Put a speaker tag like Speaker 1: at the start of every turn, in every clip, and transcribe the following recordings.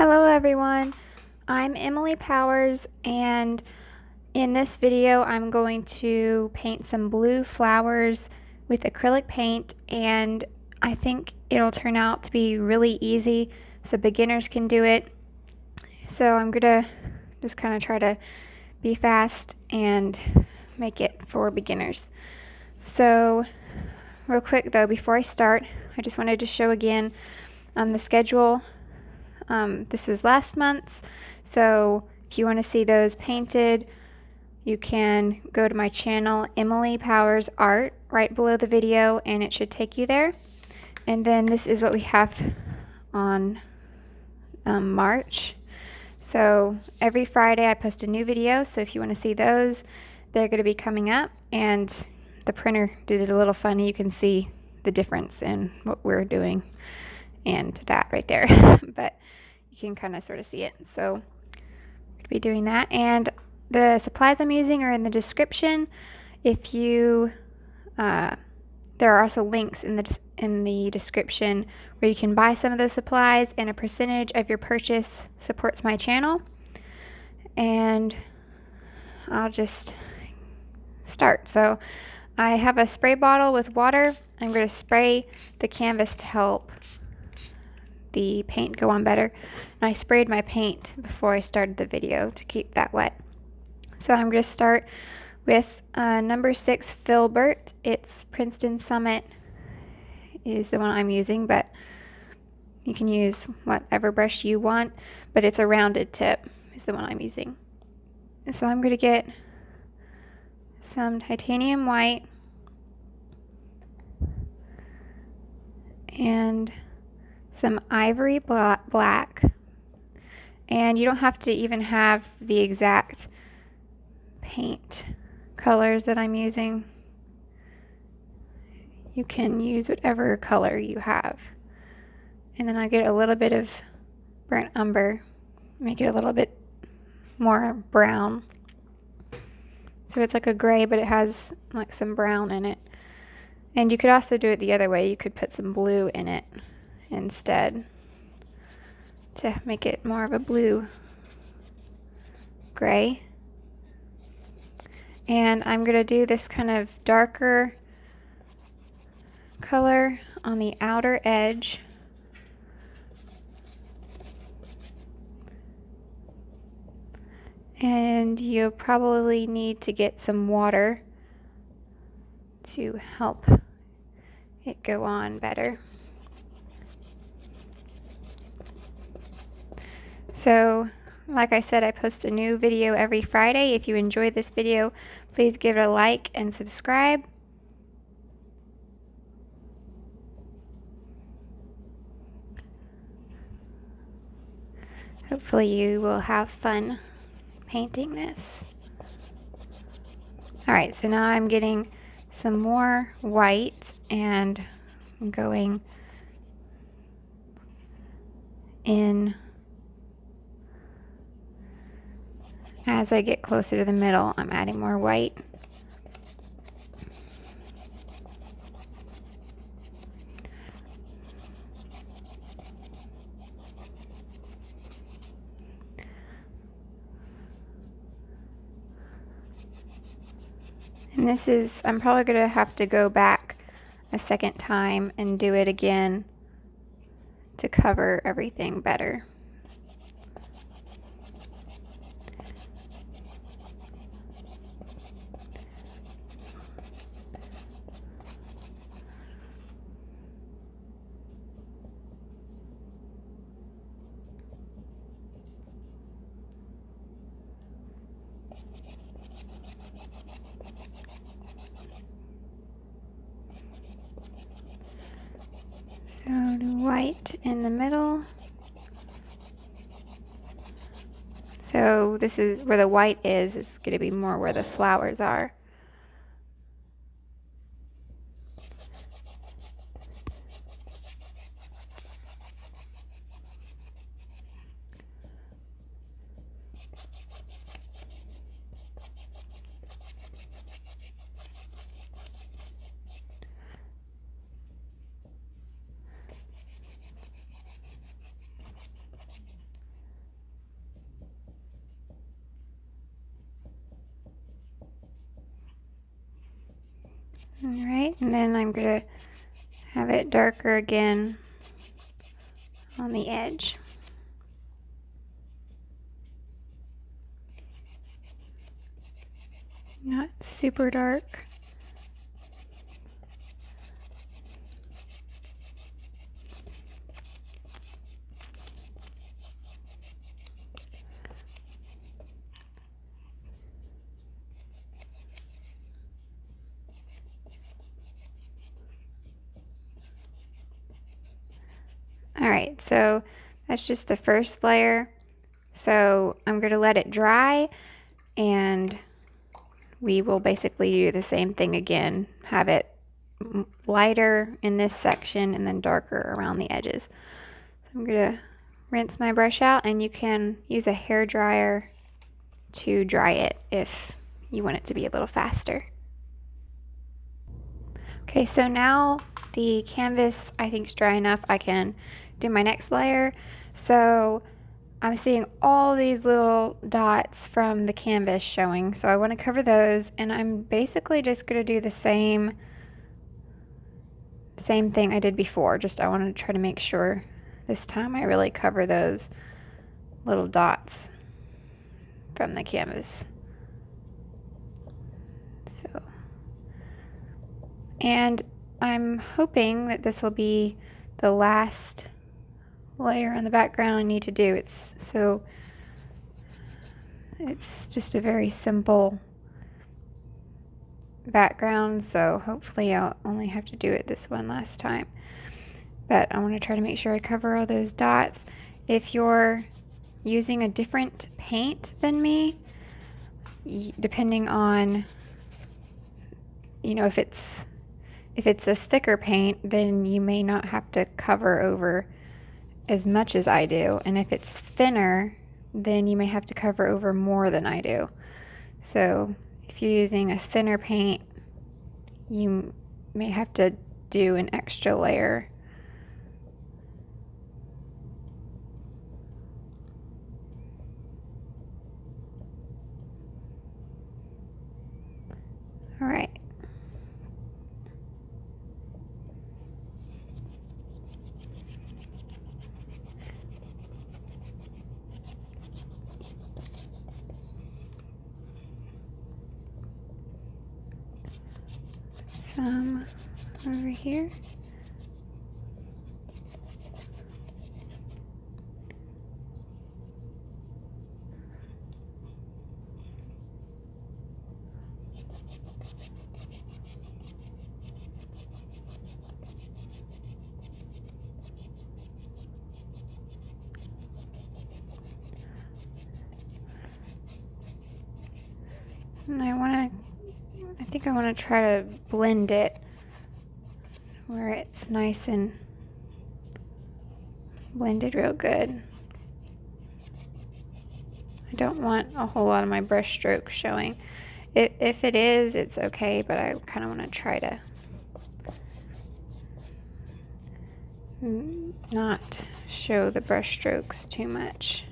Speaker 1: Hello everyone, I'm Emily Powers, and in this video I'm going to paint some blue flowers with acrylic paint, and I think it'll turn out to be really easy so beginners can do it. So I'm gonna just kind of try to be fast and make it for beginners. So real quick though, before I start, I just wanted to show again the schedule. This was last month's, so if you want to see those painted, you can go to my channel, Emily Powers Art, right below the video, and it should take you there. And then this is what we have on March. So every Friday I post a new video, so if you want to see those, they're going to be coming up. And the printer did it a little funny. You can see the difference in what we're doing and that right there. But you can kind of sort of see it. So I'm going to be doing that. And the supplies I'm using are in the description. If you, there are also links in the description where you can buy some of those supplies, and a percentage of your purchase supports my channel. And I'll just start. So I have a spray bottle with water. I'm going to spray the canvas to help the paint go on better. And I sprayed my paint before I started the video to keep that wet. So I'm going to start with number 6 Filbert. It's Princeton Summit is the one I'm using, but you can use whatever brush you want, but it's a rounded tip is the one I'm using. So I'm going to get some titanium white and some ivory black, and you don't have to even have the exact paint colors that I'm using. You can use whatever color you have. And then I get a little bit of burnt umber, make it a little bit more brown. So it's like a gray, but it has like some brown in it. And you could also do it the other way. You could put some blue in it instead to make it more of a blue gray. And I'm going to do this kind of darker color on the outer edge. And you'll probably need to get some water to help it go on better. So, like I said, I post a new video every Friday. If you enjoyed this video, please give it a like and subscribe. Hopefully you will have fun painting this. Alright, so now I'm getting some more white and I'm going in. As I get closer to the middle, I'm adding more white. And this is, I'm probably going to have to go back a second time and do it again to cover everything better. So do white in the middle. So this is where the white is. It's going to be more where the flowers are. Alright, and then I'm going to have it darker again on the edge. Not super dark. Alright, so that's just the first layer. So I'm going to let it dry, and we will basically do the same thing again. Have it lighter in this section and then darker around the edges. So I'm going to rinse my brush out, and you can use a hair dryer to dry it if you want it to be a little faster. Okay, so now the canvas I think is dry enough. I can do my next layer. So I'm seeing all these little dots from the canvas showing, so I want to cover those, and I'm basically just going to do the same thing I did before. Just I want to try to make sure this time I really cover those little dots from the canvas. So, and I'm hoping that this will be the last layer on the background I need to do. It's just a very simple background, so hopefully I'll only have to do it this one last time. But I want to try to make sure I cover all those dots. If you're using a different paint than me, depending on, you know, if it's a thicker paint, then you may not have to cover over as much as I do, and if it's thinner, then you may have to cover over more than I do. So if you're using a thinner paint, you may have to do an extra layer. All right. Some over here. And I think I want to try to blend it where it's nice and blended real good. I don't want a whole lot of my brush strokes showing. If it is, it's okay, but I kind of want to try to not show the brush strokes too much.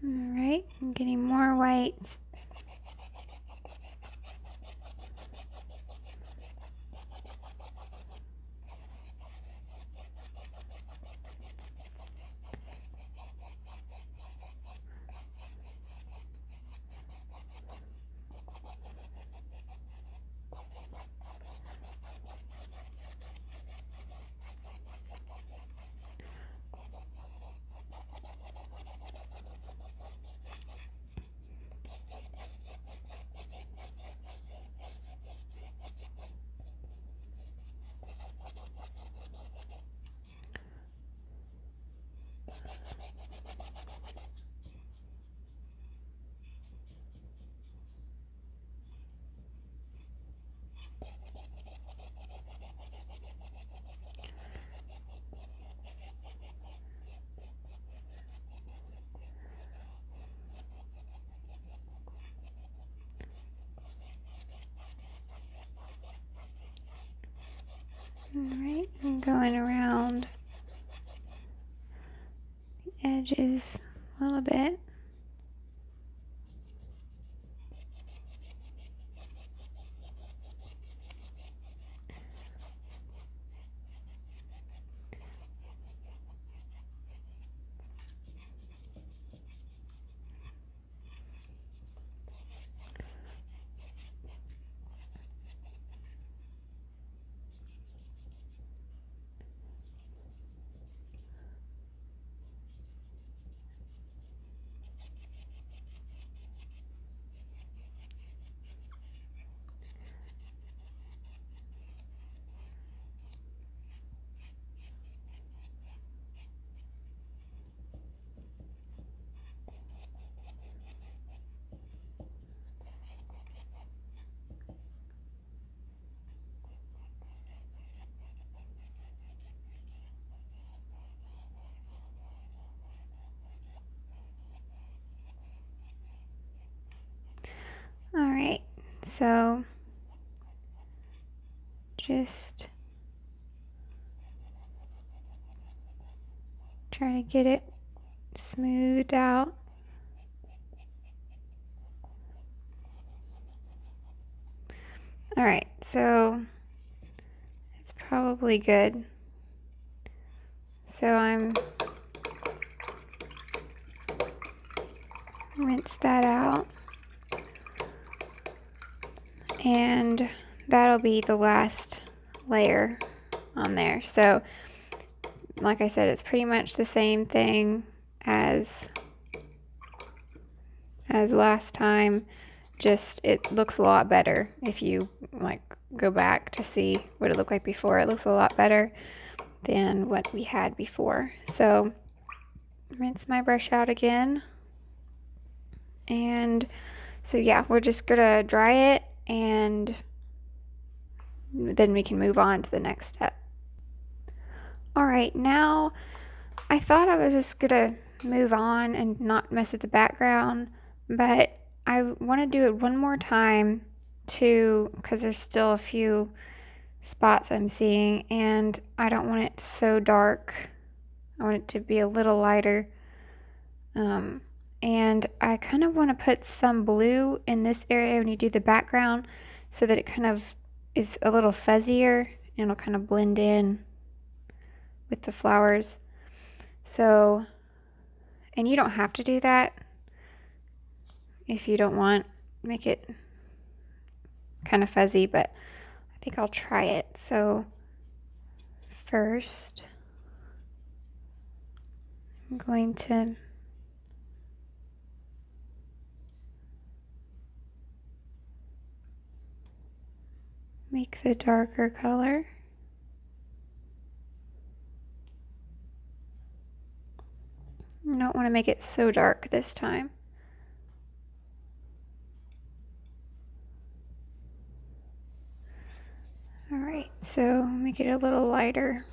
Speaker 1: Alright, I'm getting more white. Alright, I'm going around the edges a little bit. Alright, so just try to get it smoothed out. Alright, so it's probably good. So I'm rinse that out, and that'll be the last layer on there. So like I said, it's pretty much the same thing as last time, just it looks a lot better. If you like go back to see what it looked like before, it looks a lot better than what we had before. So rinse my brush out again, and so yeah, we're just gonna dry it and then we can move on to the next step. Alright, now I thought I was just gonna move on and not mess with the background, but I want to do it one more time too, because there's still a few spots I'm seeing and I don't want it so dark. I want it to be a little lighter. And I kind of want to put some blue in this area when you do the background so that it kind of is a little fuzzier and it'll kind of blend in with the flowers. So, and you don't have to do that if you don't want, make it kind of fuzzy, but I think I'll try it. So first I'm going to make the darker color. I don't want to make it so dark this time. Alright, so make it a little lighter.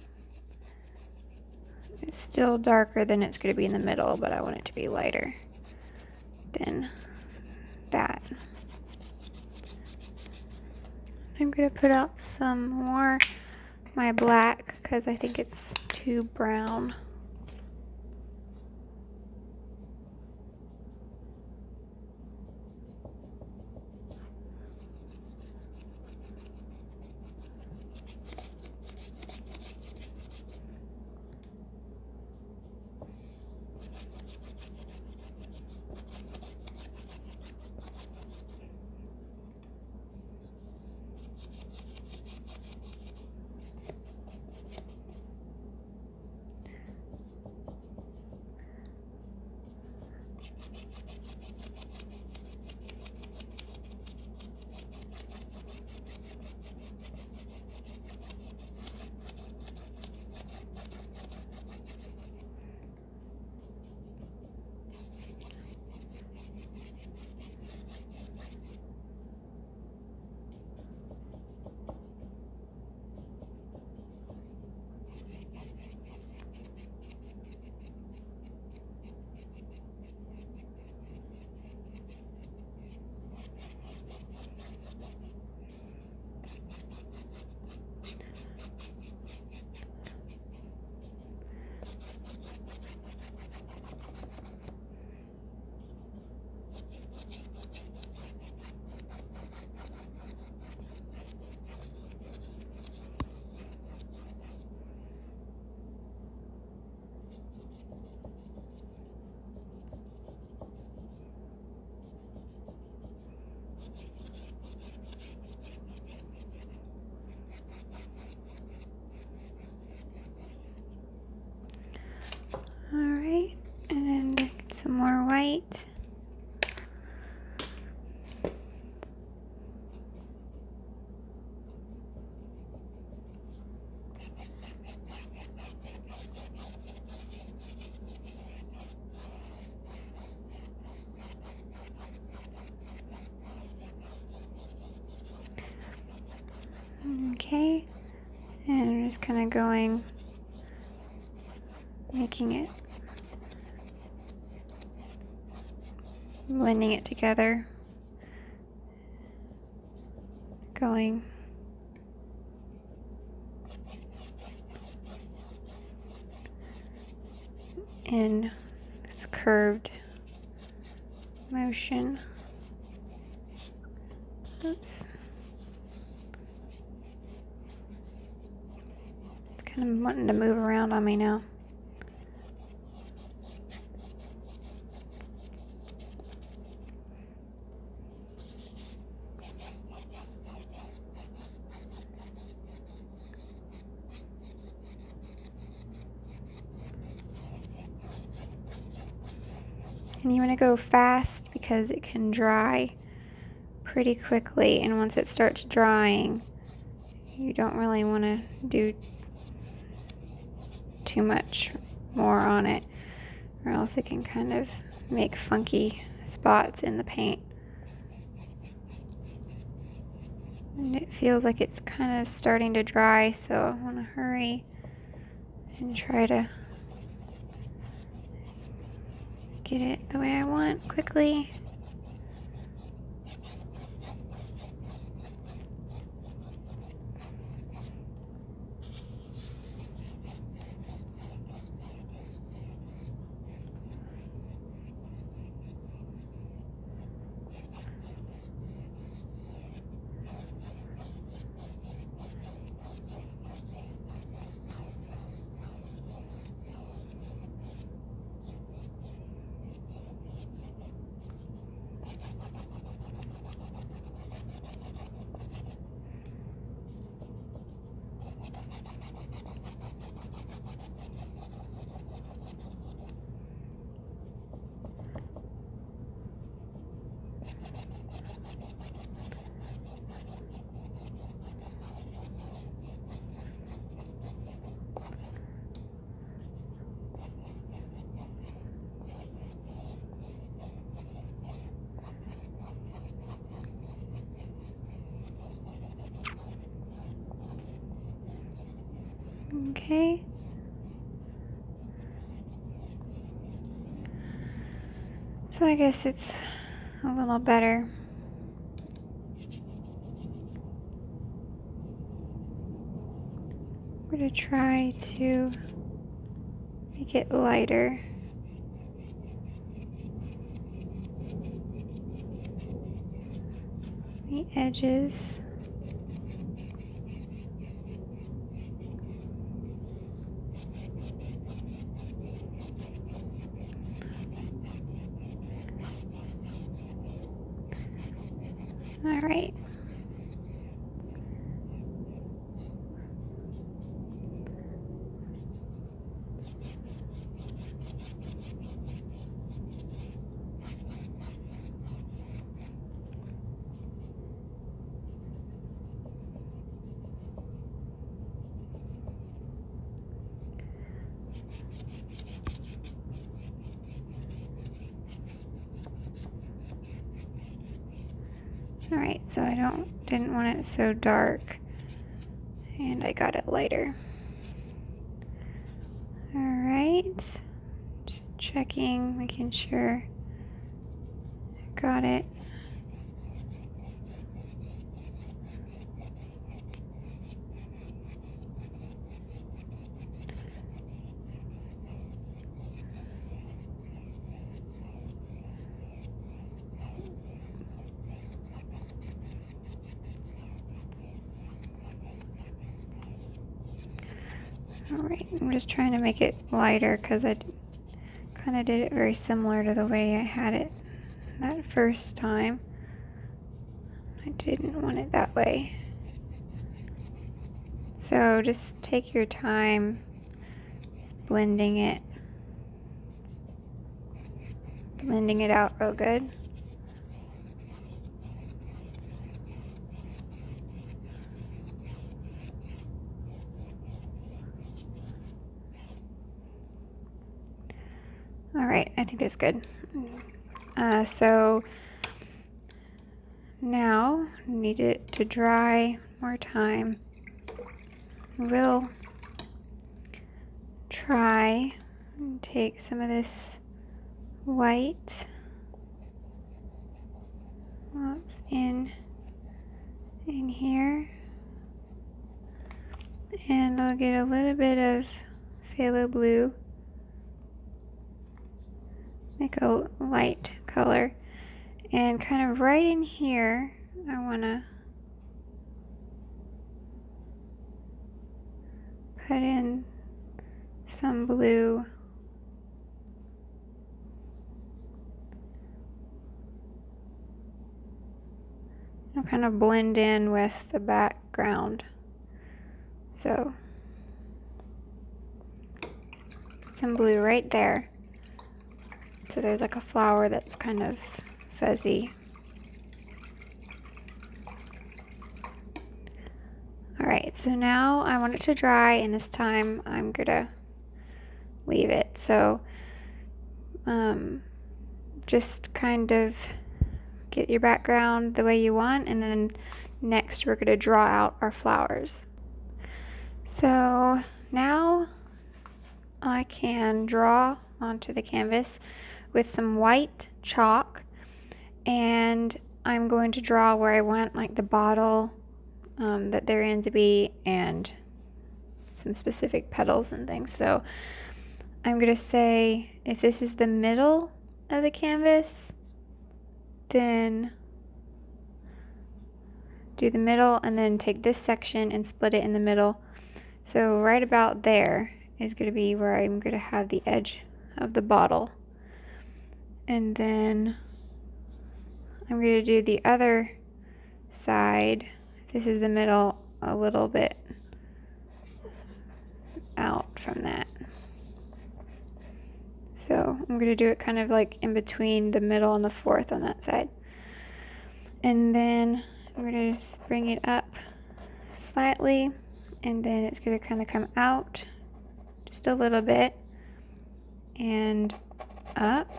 Speaker 1: It's still darker than it's going to be in the middle, but I want it to be lighter than that. I'm going to put out some more my black because I think it's too brown. right. Okay, and I'm just kind of going, making it, blending it together, going in this curved motion. Oops. It's kind of wanting to move around on me now. And you want to go fast because it can dry pretty quickly, and once it starts drying, you don't really want to do too much more on it, or else it can kind of make funky spots in the paint. And it feels like it's kind of starting to dry, so I want to hurry and try to get it the way I want quickly. Okay. So I guess it's a little better. I'm going to try to make it lighter. The edges. All right. Alright, so I didn't want it so dark, and I got it lighter. Alright, just checking, making sure I got it. Alright, I'm just trying to make it lighter because I kind of did it very similar to the way I had it that first time. I didn't want it that way. So just take your time blending it. blending it out real good. Alright, I think that's good. So now, need it to dry more time. We'll try and take some of this white that's in here, and I'll get a little bit of phthalo blue, make a light color, and kind of right in here I want to put in some blue. I'll kind of blend in with the background. So, some blue right there. So there's like a flower that's kind of fuzzy. Alright, so now I want it to dry, and this time I'm gonna leave it. So just kind of get your background the way you want, and then next we're gonna draw out our flowers. So now I can draw onto the canvas with some white chalk, and I'm going to draw where I want like the bottle that they're in to be, and some specific petals and things. So I'm going to say if this is the middle of the canvas, then do the middle, and then take this section and split it in the middle. So right about there is going to be where I'm going to have the edge of the bottle. And then I'm going to do the other side. This is the middle, a little bit out from that. So I'm going to do it kind of like in between the middle and the fourth on that side. And then I'm going to just bring it up slightly, and then it's going to kind of come out just a little bit and up.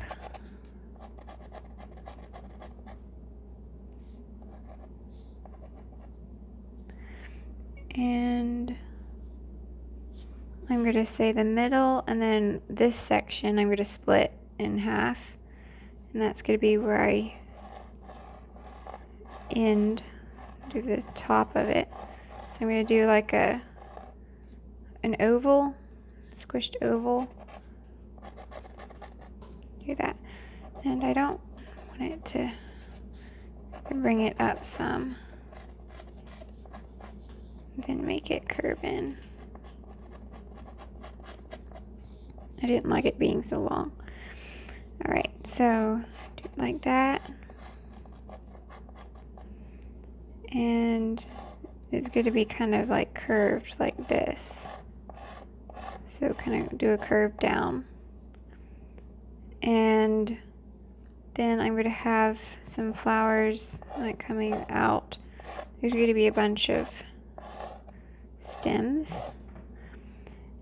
Speaker 1: And I'm going to say the middle, and then this section I'm going to split in half, and that's going to be where I end, do the top of it. So I'm going to do like an oval, squished oval. Do that. And I don't want it to bring it up some. Then make it curve in. I didn't like it being so long. Alright, so do it like that. And it's going to be kind of like curved like this. So kind of do a curve down. And then I'm going to have some flowers like coming out. There's going to be a bunch of stems.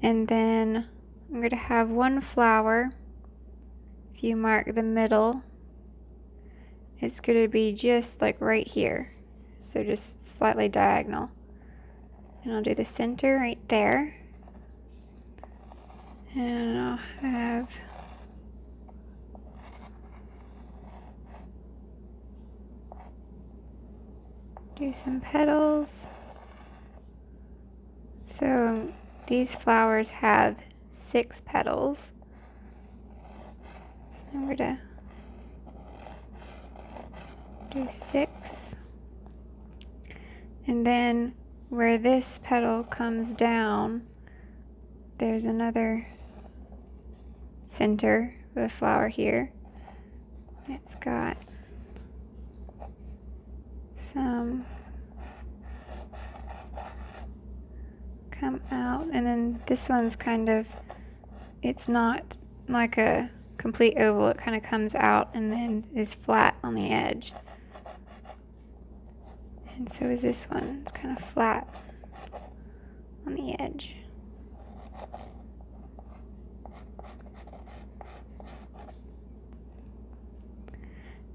Speaker 1: And then I'm going to have one flower. If you mark the middle, it's going to be just like right here. So just slightly diagonal. And I'll do the center right there. And I'll have do some petals. So these flowers have 6 petals. So I'm going to do 6. And then where this petal comes down, there's another center of a flower here. It's got some come out, and then this one's kind of, it's not like a complete oval, it kind of comes out and then is flat on the edge. And so is this one. It's kind of flat on the edge.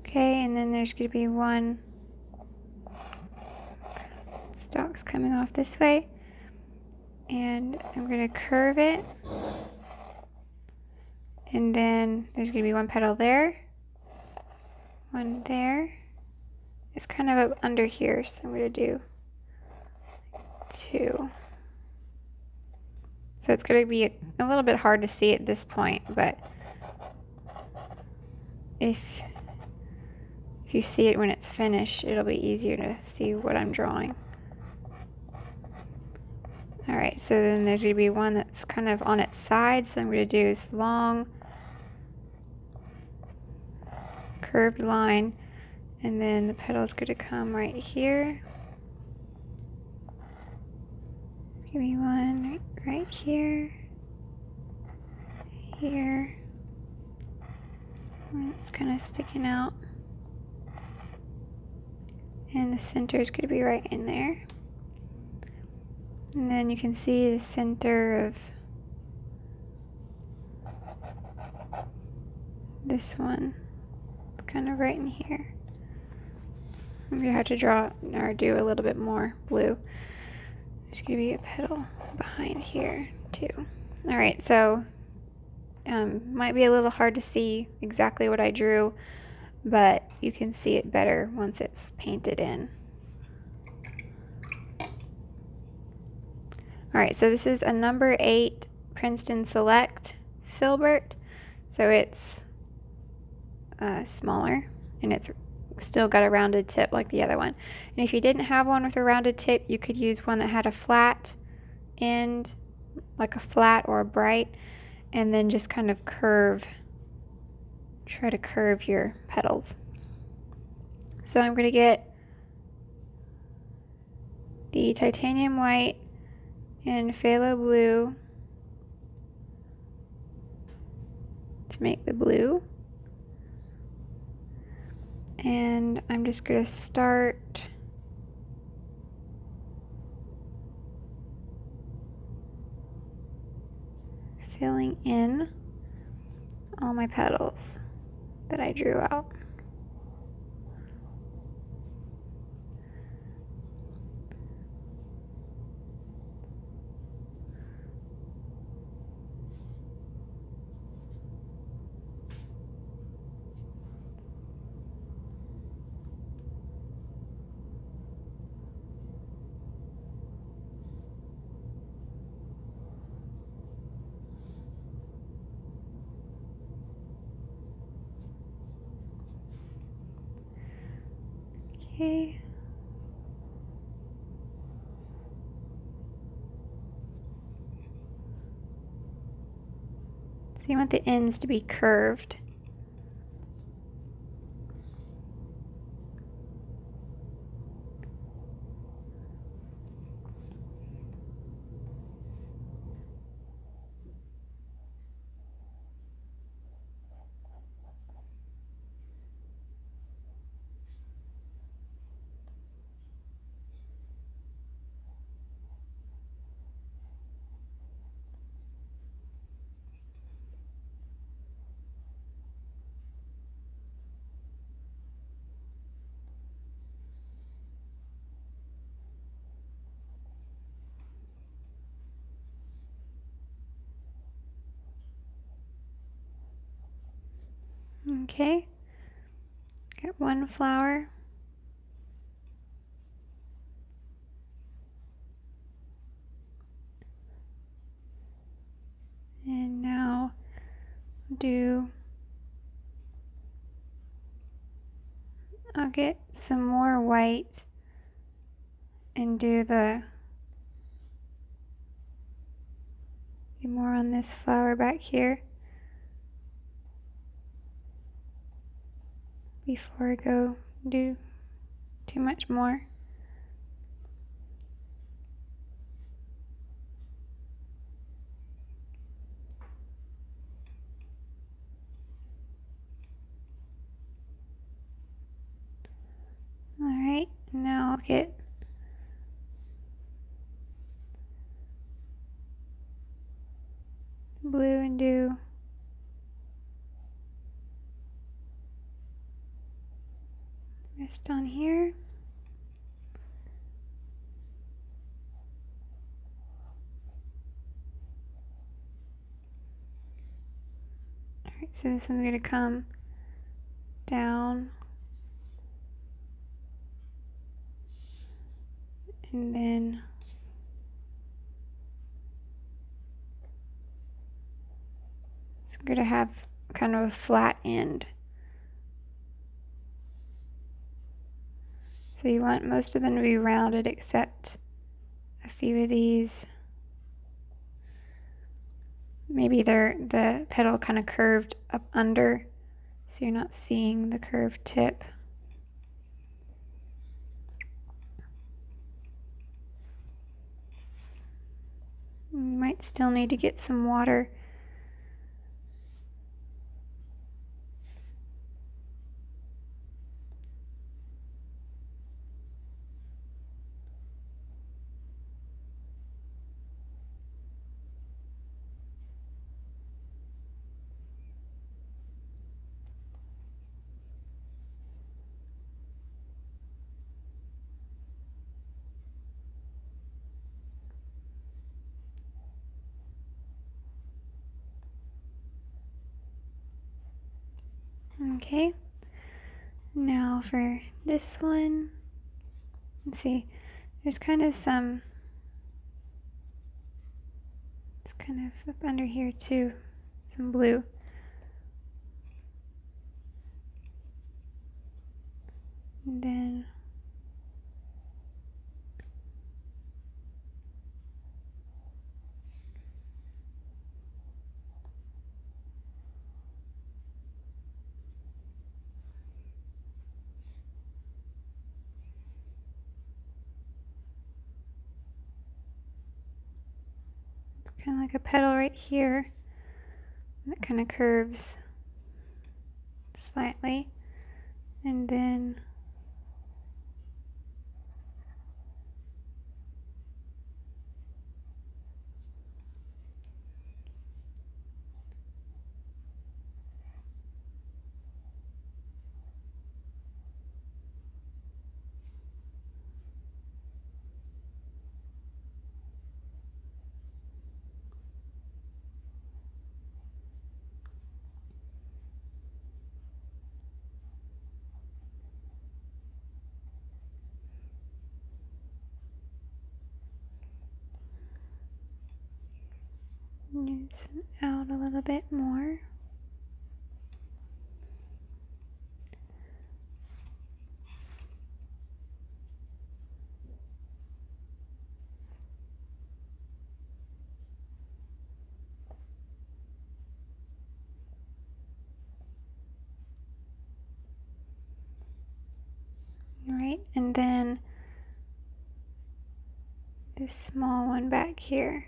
Speaker 1: Okay, and then there's going to be one stalks coming off this way. And I'm going to curve it. And then there's going to be one petal there. One there. It's kind of up under here, so I'm going to do 2. So it's going to be a little bit hard to see at this point, but if you see it when it's finished, it'll be easier to see what I'm drawing. Alright, so then there's going to be one that's kind of on its side, so I'm going to do this long curved line, and then the petal is going to come right here. Give me one right here, here, and it's kind of sticking out, and the center is going to be right in there. And then you can see the center of this one, kind of right in here. I'm going to have to draw or do a little bit more blue. There's going to be a petal behind here too. Alright, so might be a little hard to see exactly what I drew, but you can see it better once it's painted in. Alright, so this is a number 8 Princeton Select Filbert. So it's smaller, and it's still got a rounded tip like the other one. And if you didn't have one with a rounded tip, you could use one that had a flat end, like a flat or a bright, and then just kind of curve, try to curve your petals. So I'm going to get the titanium white and phthalo blue to make the blue. And I'm just going to start filling in all my petals that I drew out. Okay. So you want the ends to be curved. Okay, got one flower. And now I'll get some more white and do more on this flower back here before I go do too much more. Just on here. Alright, so this one's going to come down. And then it's going to have kind of a flat end. So you want most of them to be rounded except a few of these. Maybe the petal kind of curved up under, so you're not seeing the curved tip. You might still need to get some water. Okay, now for this one, let's see, there's kind of some, it's kind of up under here too, some blue. And then kind of like a petal right here that kind of curves slightly, and then loosen out a little bit more. Right, and then this small one back here.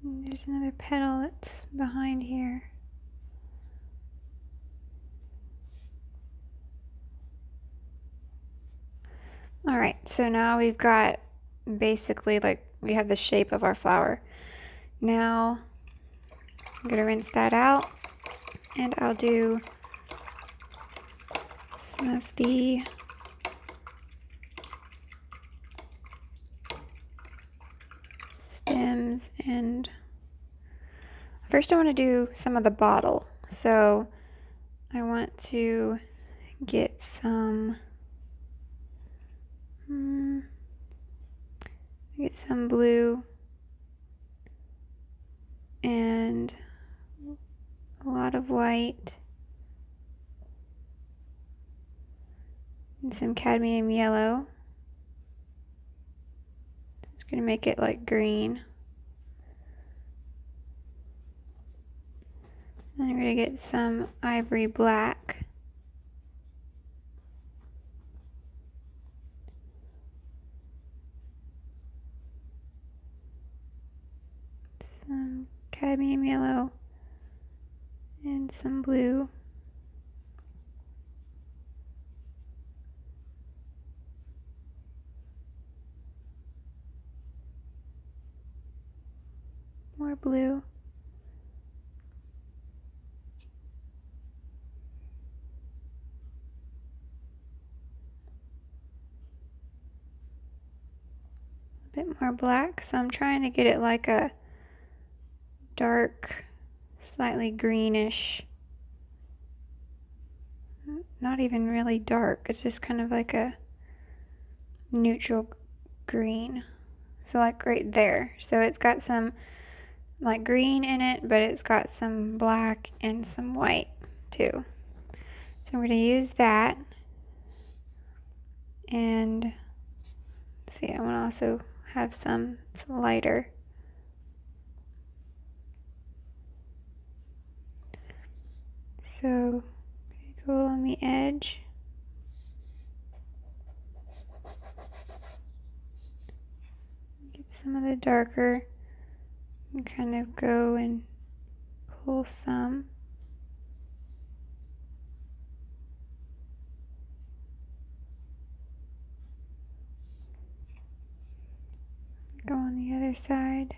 Speaker 1: And there's another petal that's behind here. Alright, so now we've got basically like we have the shape of our flower. Now I'm going to rinse that out, and I'll do some of the stems, and first I want to do some of the bottle. So I want to get some blue and a lot of white and some cadmium yellow. It's going to make it like green. Then I'm going to get some ivory black. some blue. More blue. A bit more black, so I'm trying to get it like a dark, slightly greenish, not even really dark, it's just kind of like a neutral green. So like right there. So it's got some like green in it, but it's got some black and some white too. So I'm going to use that. And see, I want to also have some lighter. So go along the edge. Get some of the darker and kind of go and pull some. Go on the other side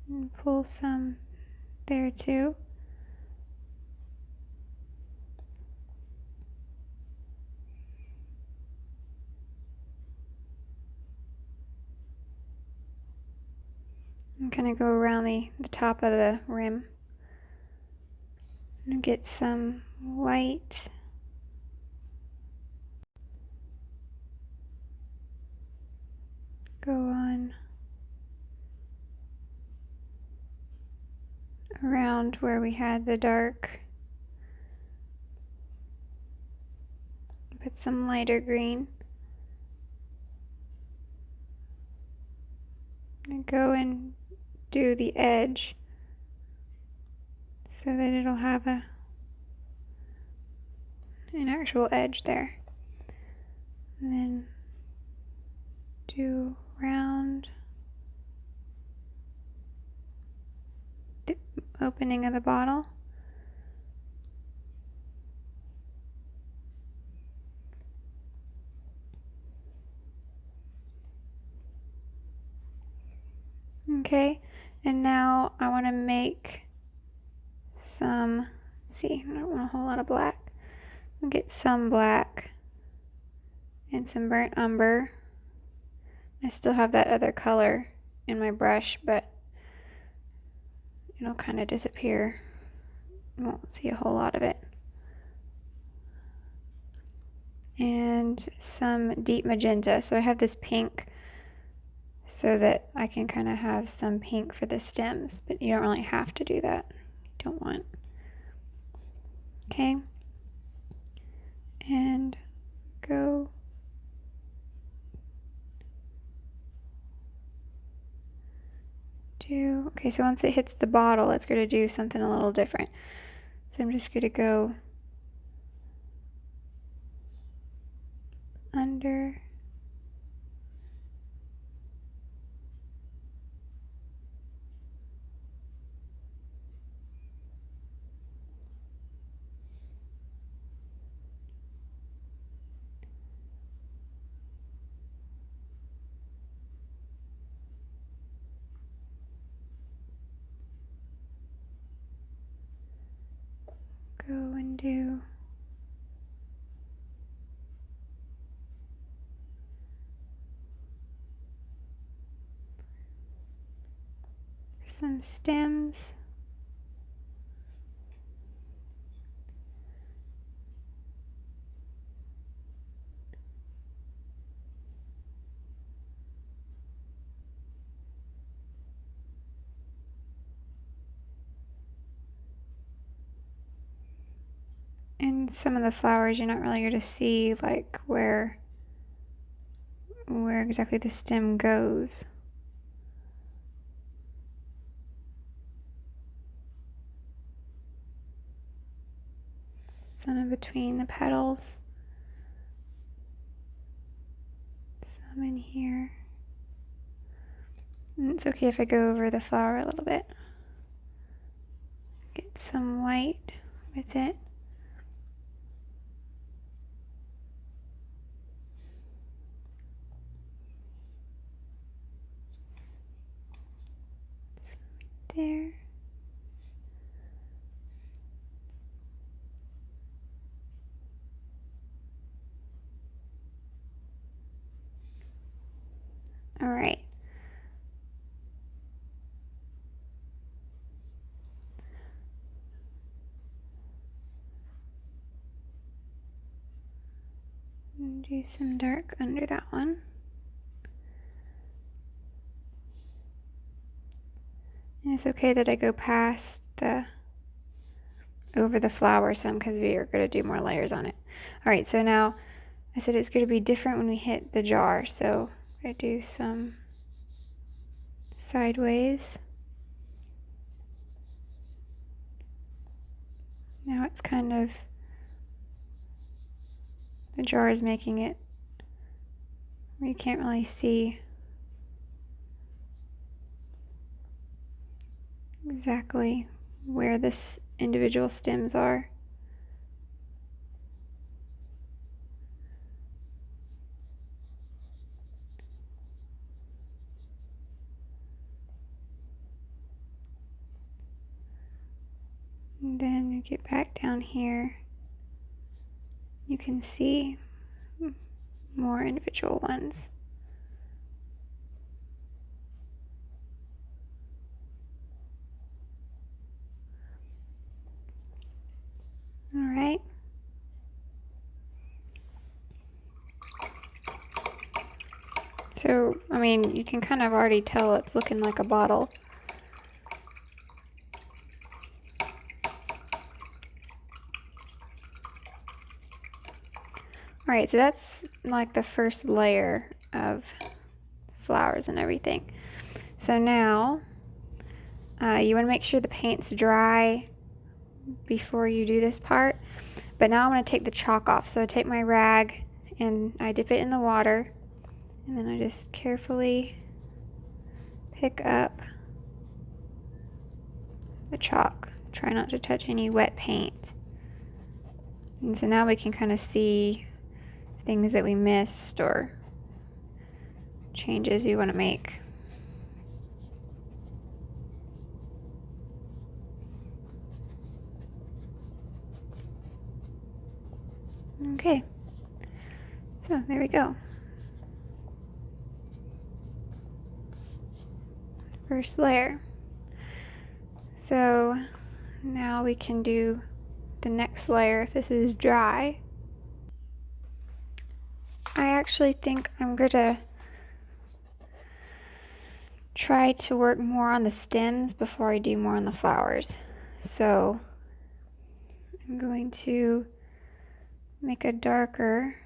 Speaker 1: and pull some there too. I'm going to go around the top of the rim and get some white. Go on around where we had the dark. Put some lighter green. And go and do the edge so that it'll have an actual edge there. And then do round the opening of the bottle. Okay, and now I want to make some, see, I don't want a whole lot of black. I'll get some black and some burnt umber. I still have that other color in my brush, but it'll kind of disappear. You won't see a whole lot of it. And some deep magenta. So I have this pink so that I can kind of have some pink for the stems, but you don't really have to do that. You don't want. Okay. And go do, okay, so once it hits the bottle, it's going to do something a little different. So I'm just going to go under. Go and do some stems. And some of the flowers you're not really going to see like where exactly the stem goes. Some in between the petals. Some in here. And it's okay if I go over the flower a little bit. some white with it. So right there. All right. And do some dark under that one. And it's okay that I go past over the flower some because we are going to do more layers on it. All right, so now I said it's going to be different when we hit the jar. So I do some sideways. Now it's kind of, the jar is making it where you can't really see exactly where this individual stems are. And then you get back down here, you can see more individual ones. All right. So, I mean, you can kind of already tell it's looking like a bottle. Alright, so that's like the first layer of flowers and everything. So now, you want to make sure the paint's dry before you do this part. But now I'm going to take the chalk off. So I take my rag and I dip it in the water. And then I just carefully pick up the chalk. Try not to touch any wet paint. And so now we can kind of see things that we missed or changes we want to make. Okay, so there we go. First layer. So now we can do the next layer if this is dry. I actually think I'm going to try to work more on the stems before I do more on the flowers. So I'm going to make a darker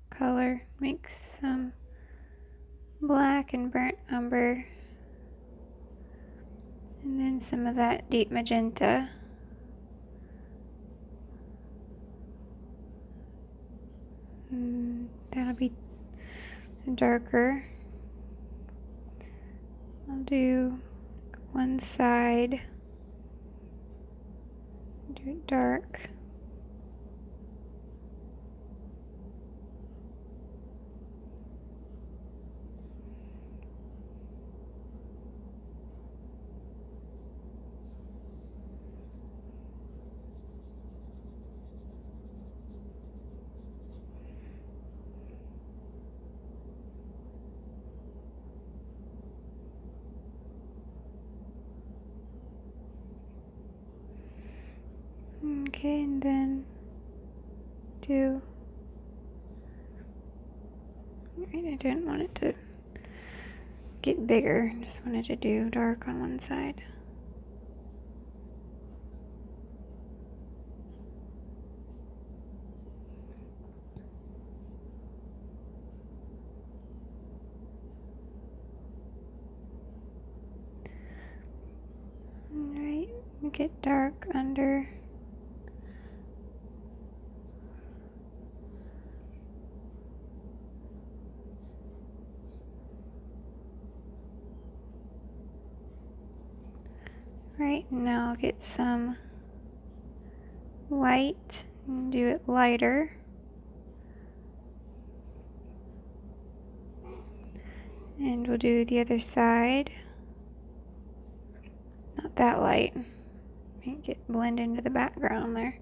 Speaker 1: color, make some black and burnt umber, and then some of that deep magenta. And that'll be darker. I'll do one side, do it dark. Okay, and then do, I didn't want it to get bigger, just wanted to do dark on one side. Alright, get dark under. Right, now I'll get some white and do it lighter. And we'll do the other side. Not that light. Make it blend into the background there.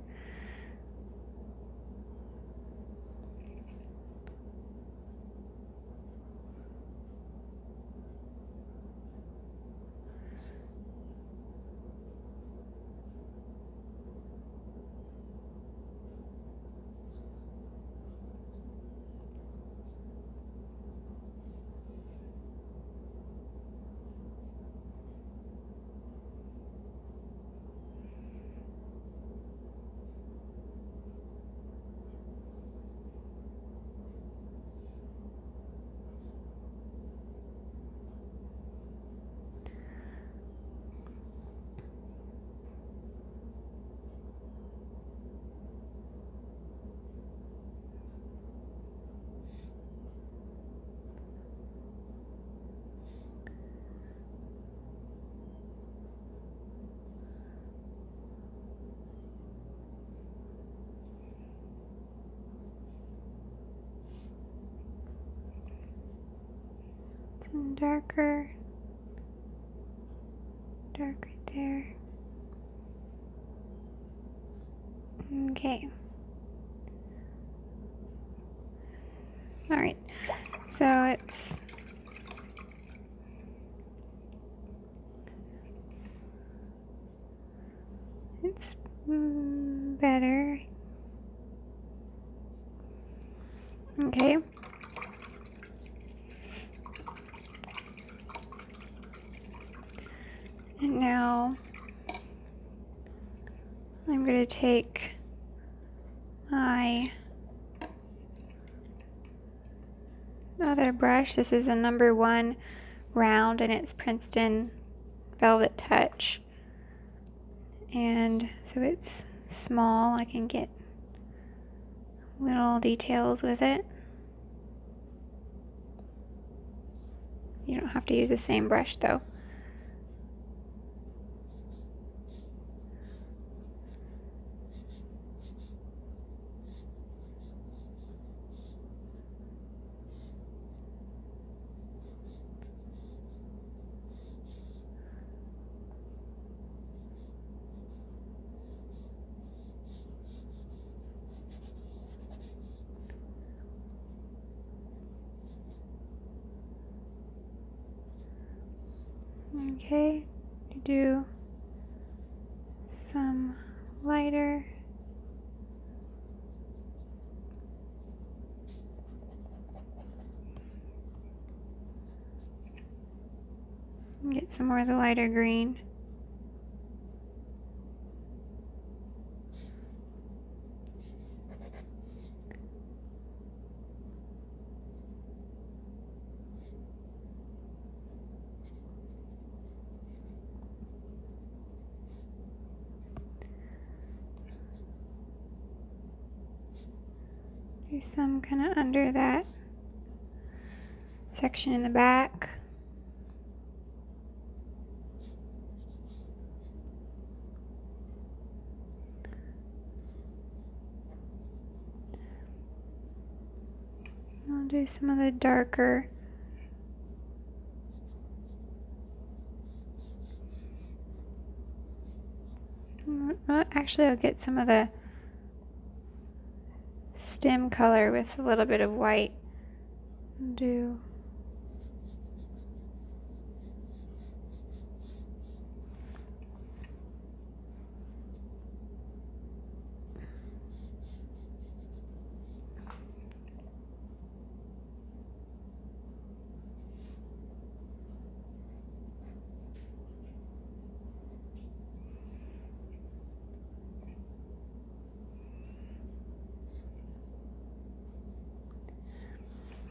Speaker 1: Some darker, dark right there. Okay. Alright, so it's better. Okay. And now I'm going to take my other brush. This is a number 1 round and it's Princeton Velvetouch. And so it's small. I can get little details with it. You don't have to use the same brush though. Okay, do some lighter. Get some more of the lighter green. Do some kind of under that section in the back. I'll do some of the darker. Well, actually, I'll get some of the stem color with a little bit of white. Do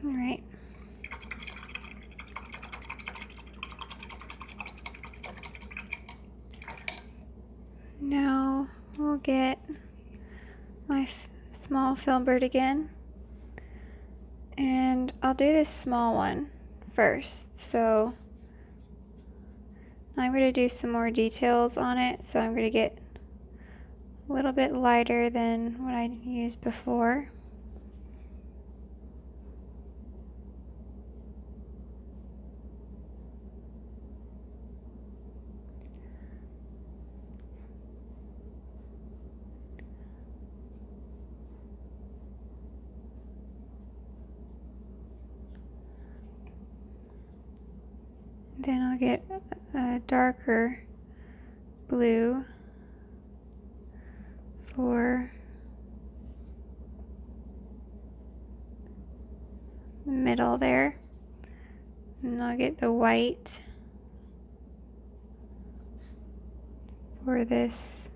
Speaker 1: all right. Now we'll get my small filbert again, and I'll do this small one first. So I'm going to do some more details on it, so I'm going to get a little bit lighter than what I used before. Then I'll get a darker blue for the middle there. And I'll get the white for this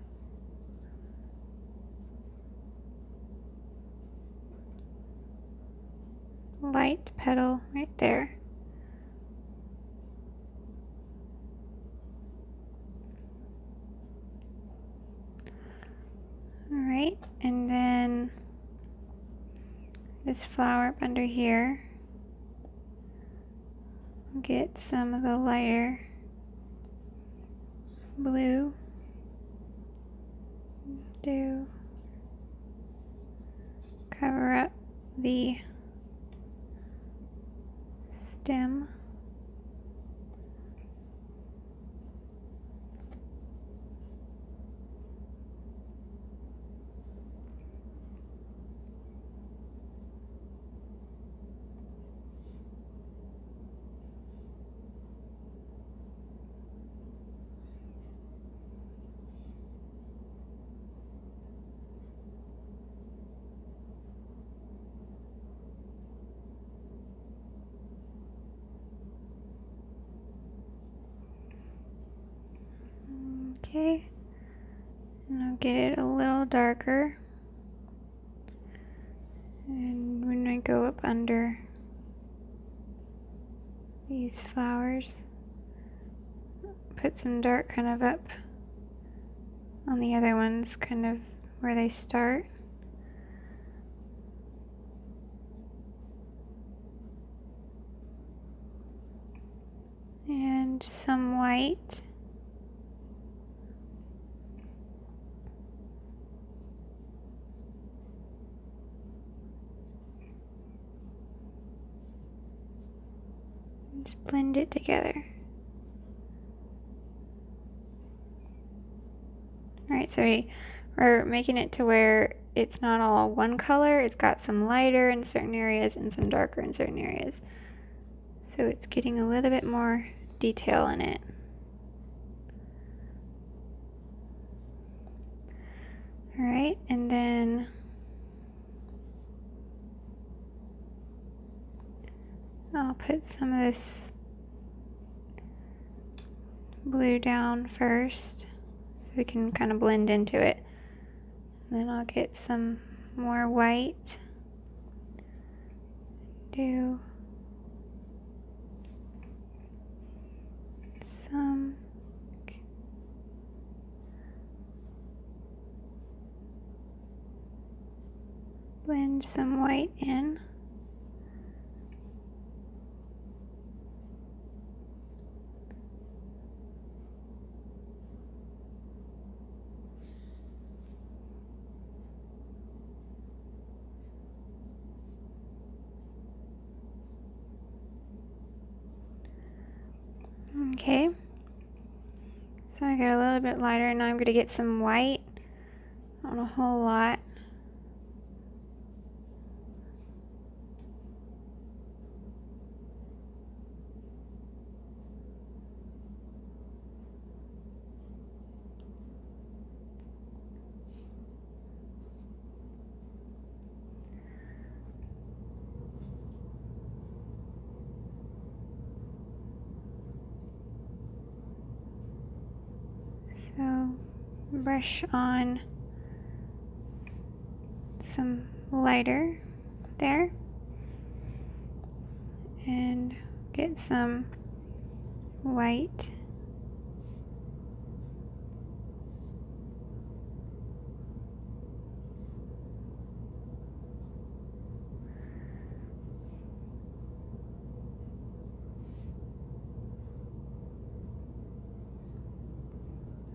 Speaker 1: light petal right there. Alright, and then this flower up under here, get some of the lighter blue, do cover up the stem. Okay, and I'll get it a little darker, and when I go up under these flowers, put some dark kind of up on the other ones, kind of where they start. And some white. Just blend it together. Alright, so we're making it to where it's not all one color. It's got some lighter in certain areas and some darker in certain areas. So it's getting a little bit more detail in it. Alright, and then I'll put some of this blue down first so we can kind of blend into it. And then I'll get some more white. Do some blend some white in. Okay, so I got a little bit lighter, and now I'm going to get some white, not a whole lot. So brush on some lighter there and get some white.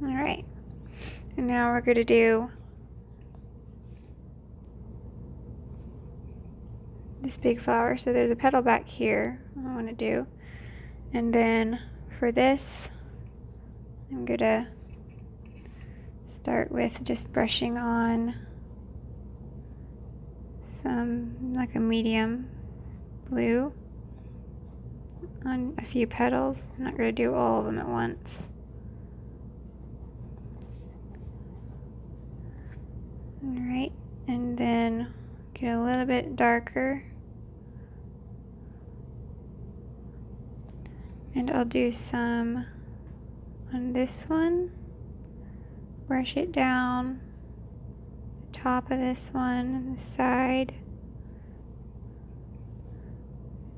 Speaker 1: Alright, and now we're going to do this big flower. So there's a petal back here I want to do. And then for this, I'm going to start with just brushing on some, like a medium blue on a few petals. I'm not going to do all of them at once. Alright, and then get a little bit darker. And I'll do some on this one. Brush it down the top of this one and the side.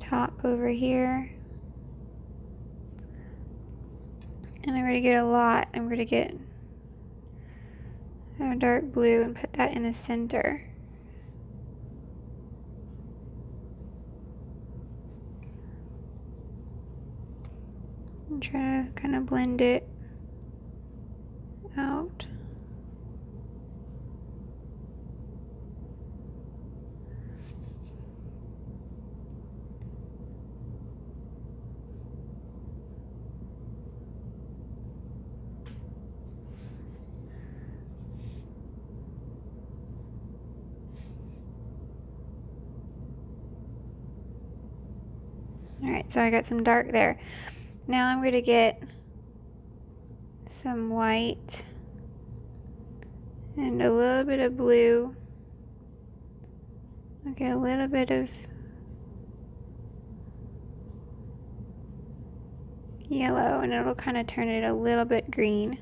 Speaker 1: Top over here. And I'm going to get a lot. I'm going to get a dark blue and put that in the center. And try to kind of blend it out. Alright, so I got some dark there. Now I'm going to get some white and a little bit of blue. I'll get a little bit of yellow and it'll kind of turn it a little bit green.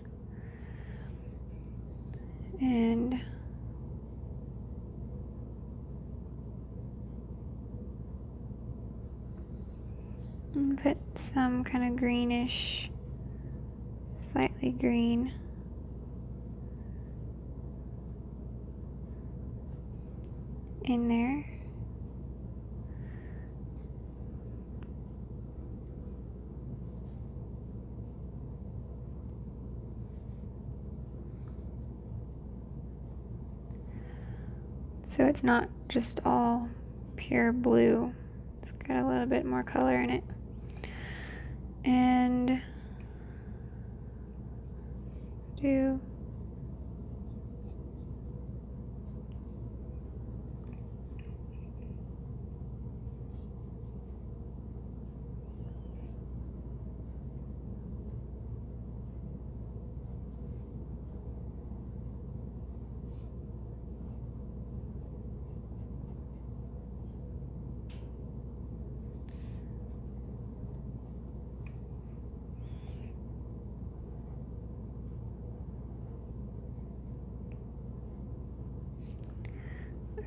Speaker 1: And put some kind of greenish, slightly green in there. So it's not just all pure blue. It's got a little bit more color in it. And do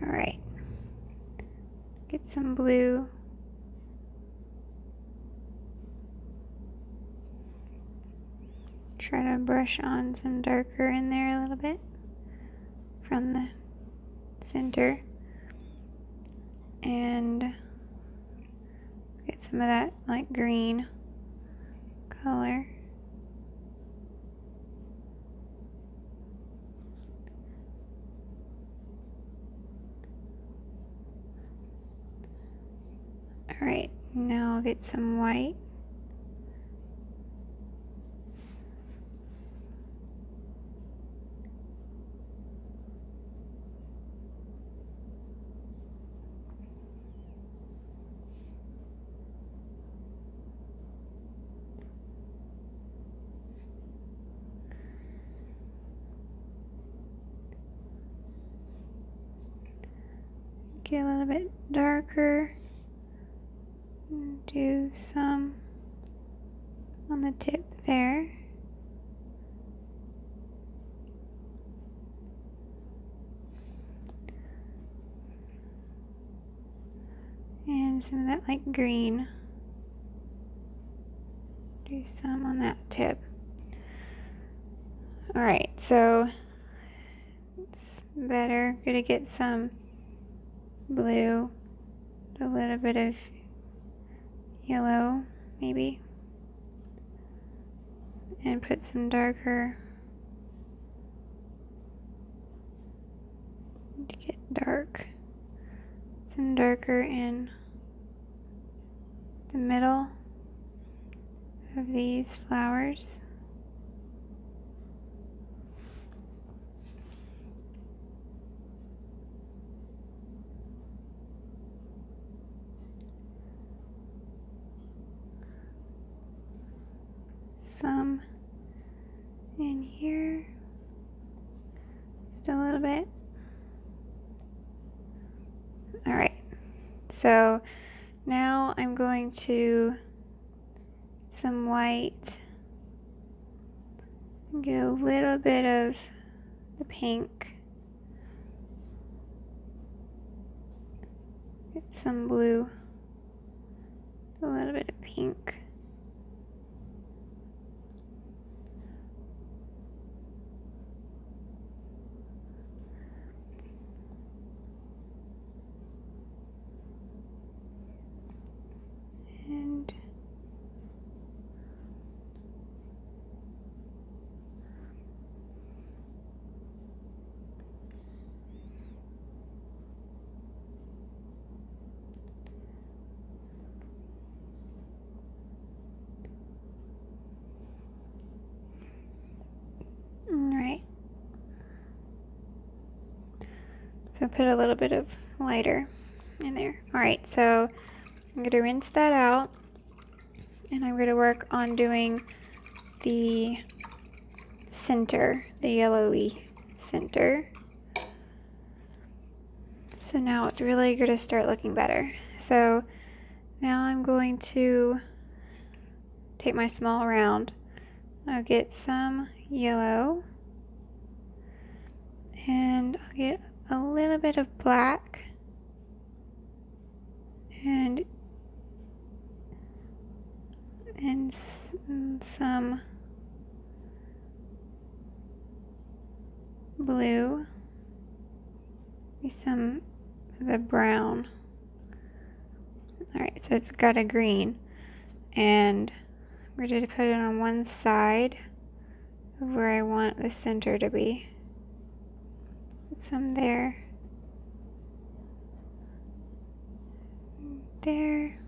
Speaker 1: Alright, get some blue. Try to brush on some darker in there a little bit from the center. And get some of that like green color. Alright, now I'll get some white. Get a little bit darker. Do some on the tip there. And some of that like green. Do some on that tip. Alright, so it's better. Gonna get some blue, a little bit of yellow maybe, and put some darker darker in the middle of these flowers. Some in here, just a little bit. All right, so now I'm going to some white and get a little bit of the pink, get some blue, a little bit of pink. And right. So put a little bit of lighter in there. All right, so I'm going to rinse that out, and I'm going to work on doing the center, the yellowy center. So now it's really going to start looking better. So now I'm going to take my small round. I'll get some yellow, and I'll get a little bit of black, and some blue, some of the brown. Alright, so it's got a green, and I'm going to put it on one side of where I want the center to be. Put some there, there.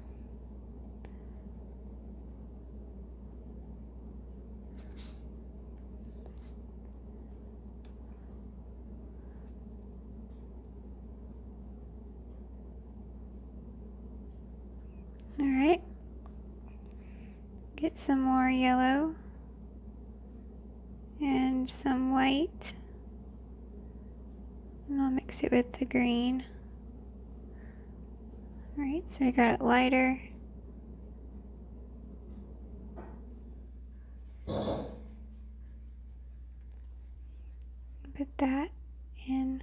Speaker 1: Alright, get some more yellow and some white, and I'll mix it with the green. Alright, so we got it lighter. Put that in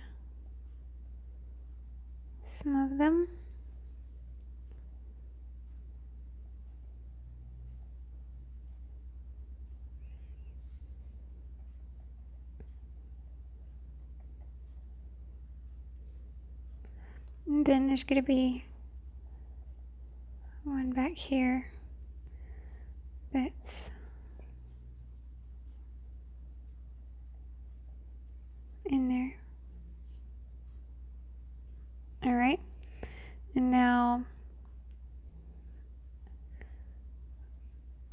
Speaker 1: some of them. And then there's going to be one back here that's in there. Alright, and now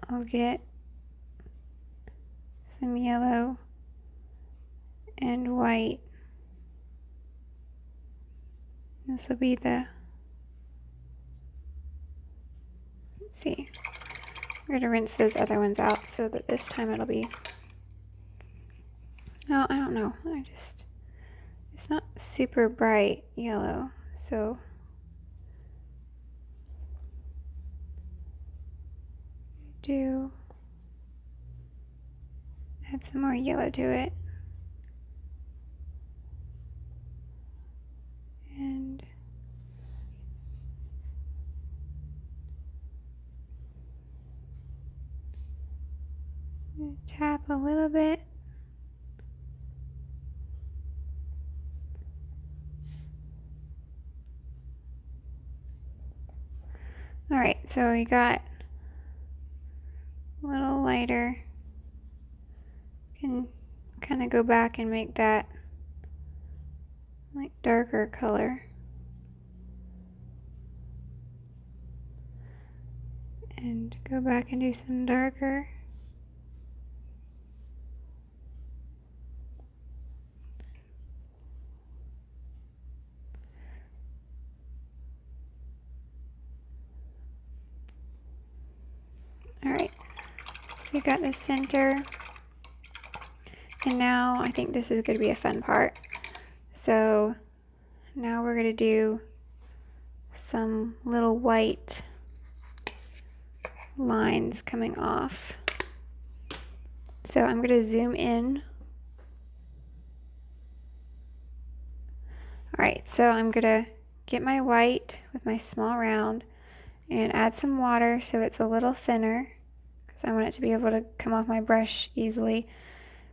Speaker 1: I'll get some yellow and white. This will be the, let's see, we're going to rinse those other ones out so that this time it'll be, no, I don't know, it's not super bright yellow, so do add some more yellow to it. And tap a little bit. Alright, so we got a little lighter. Can kind of go back and make that like darker color. and go back and do some darker. Alright, so you got the center, and now I think this is going to be a fun part. So now we're going to do some little white lines coming off. So I'm going to zoom in. Alright, so I'm going to get my white with my small round and add some water so it's a little thinner, because I want it to be able to come off my brush easily.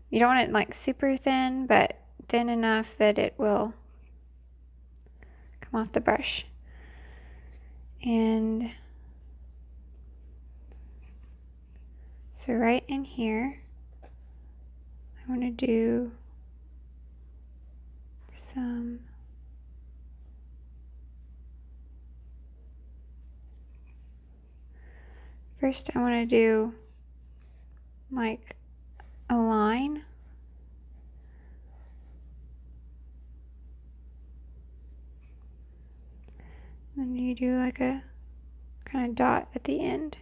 Speaker 1: You don't want it like super thin, but thin enough that it will come off the brush. And so right in here, I want to do some first I want to do like a line. Then you do like a kind of dot at the end.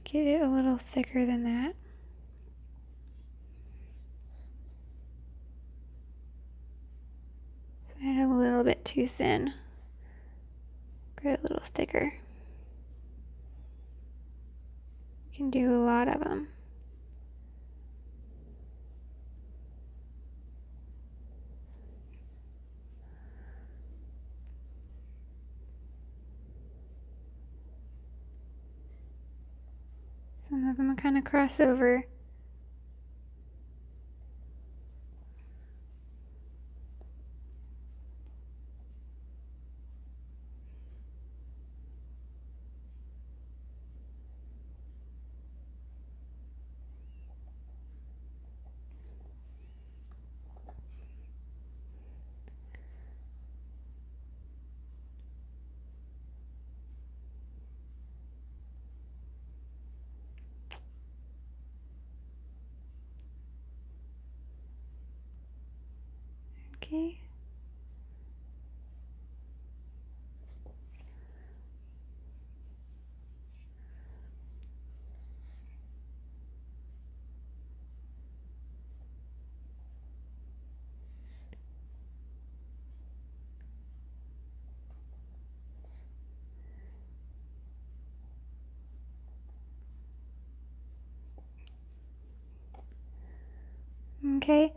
Speaker 1: Get it a little thicker than that. It's a little bit too thin. Get it a little thicker. You can do a lot of them. Some of them kind of cross over. Okay. Okay,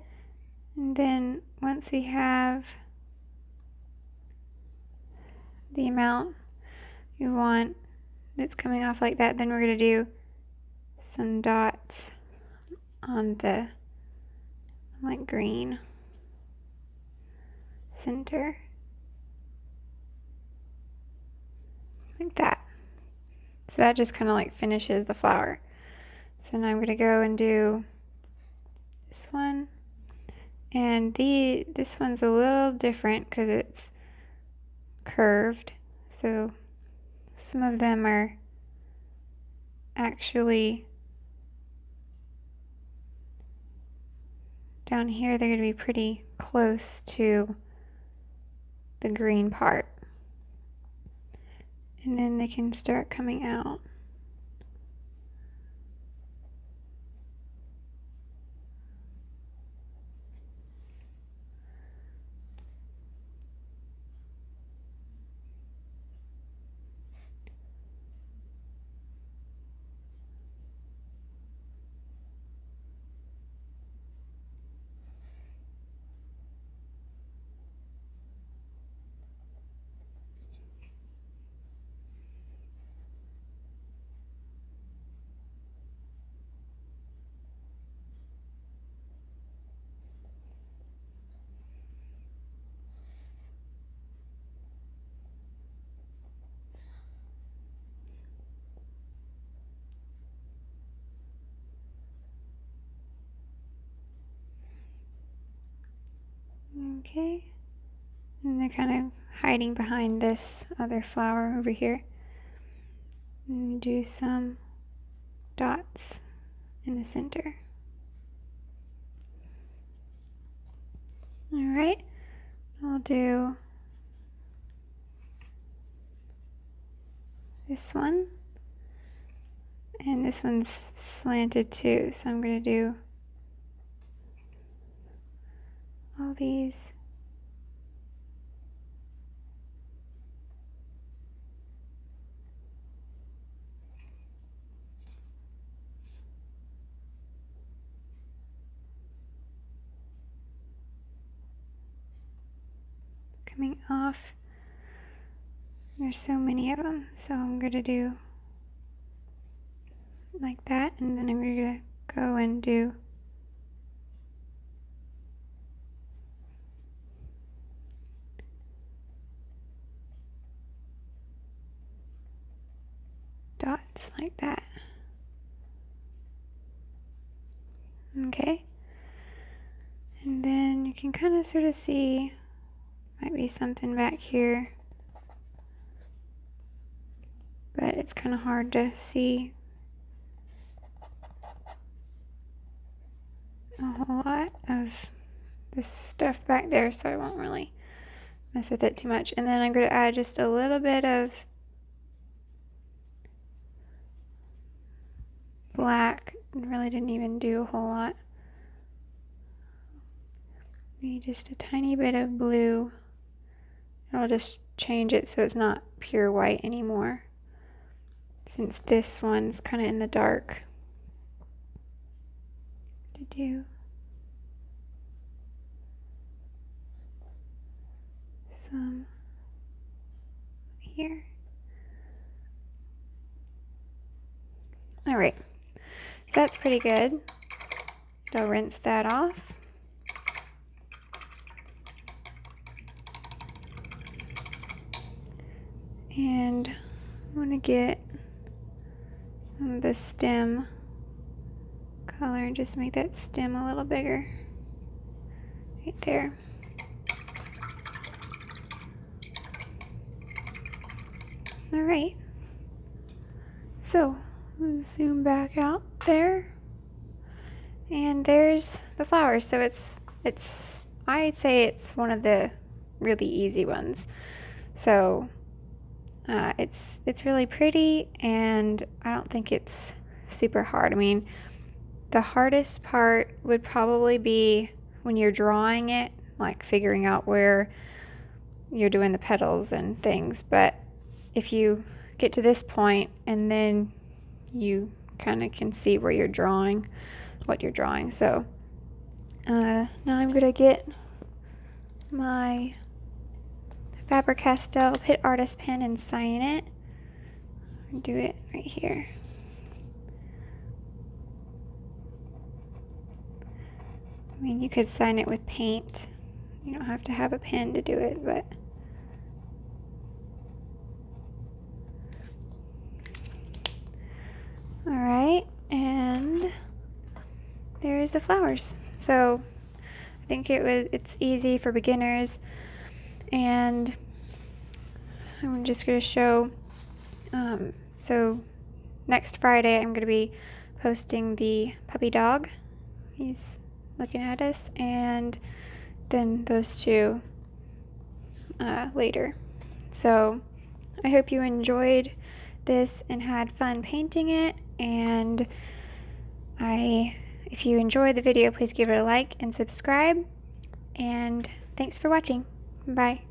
Speaker 1: and then once we have the amount we want that's coming off like that, then we're going to do some dots on the like green center, like that. So that just kind of like finishes the flower. So now I'm going to go and do this one, and this one's a little different because it's curved, so some of them are actually down here, they're going to be pretty close to the green part, and then they can start coming out. Okay, and they kind of hiding behind this other flower over here. And do some dots in the center. Alright, I'll do this one. And this one's slanted too, so I'm going to do all these. Coming off. There's so many of them, so I'm going to do like that, and then I'm going to go and do dots like that. Okay, and then you can kind of sort of see, might be something back here, but it's kind of hard to see a whole lot of this stuff back there, so I won't really mess with it too much. And then I'm going to add just a little bit of black. Really didn't even do a whole lot. Maybe just a tiny bit of blue. I'll just change it so it's not pure white anymore, since this one's kind of in the dark. To do some here. Alright, so that's pretty good. I'll rinse that off. And I'm going to get some of the stem color and just make that stem a little bigger. Right there. Alright. So, I'll zoom back out there. And there's the flowers. So I'd say it's one of the really easy ones. So it's really pretty, and I don't think it's super hard. I mean, the hardest part would probably be when you're drawing it, like figuring out where you're doing the petals and things. But if you get to this point and then you kind of can see where you're drawing, what you're drawing. So now I'm going to get my Faber-Castell Pit Artist pen and sign it. Do it right here. I mean, you could sign it with paint. You don't have to have a pen to do it, but alright, and there's the flowers. So I think it's easy for beginners. And I'm just going to show, so next Friday I'm going to be posting the puppy dog. He's looking at us, and then those two later. So I hope you enjoyed this and had fun painting it, and if you enjoyed the video, please give it a like and subscribe, and thanks for watching. Bye.